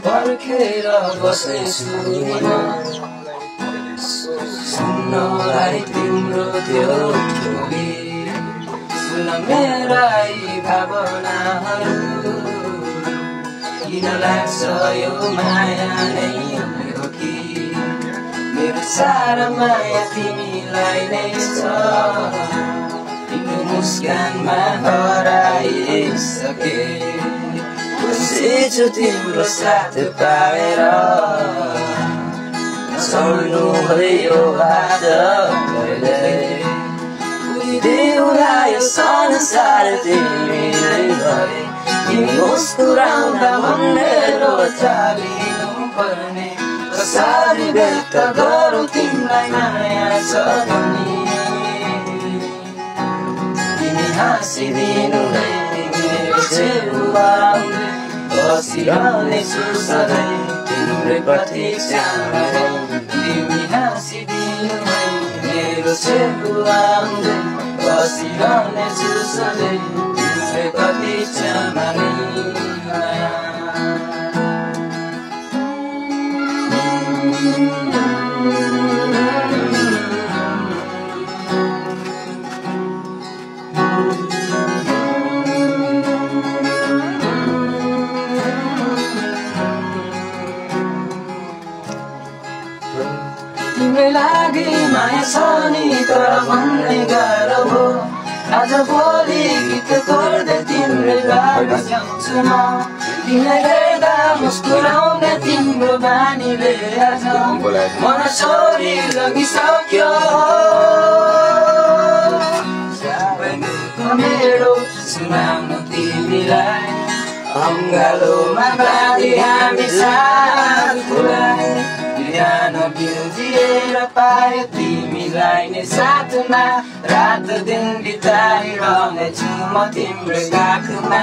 पर्खेर बसेछु सुन्नलाई तिम्रो त्यो बोली सुन मेरा यी भावनाहरू किन लाग्छ यो माया नै हो कि मेरो सारा माया तिमीलाई नै छ तिम्रो मुस्कानमा हराइसके खुसी छु तिम्रो साथ पाएर छोड्नु भयो हात देउला यो संसार तिमीले भए तिमी मुस्कुराउँदा मन मेरो चालिनु पर्ने कसरी व्यक्त गरौँ तिमीलाई माया छ भनी तिमी हाँसिदिनु नै मेरो छेउमा बसिरहनेछु सधैँ तिम्रै प्रतीक्षामा तिमी हाँसिदिनु नै मेरो छेउमा बसिरहनेछु सधैँ तिम्रै प्रतीक्षामा तिम्रै लागि माया छ नि तर भन्ने गाह्रो हो आज भोलि गीत गर्दै तिम्रै लागि गाउँछु म तिमीलाई हेर्दा मुस्कुराउने तिम्रो बानीले आज मन छोडी लगिसक्यो मेरो सुनाउनु तिमीलाई अङ्गालोमा बाँधी हामी साथलाई बिहान बिउजिएर पाए तिमीलाई नै साथमा रात दिन बिताइरहनेछु म तिम्रो काखमा।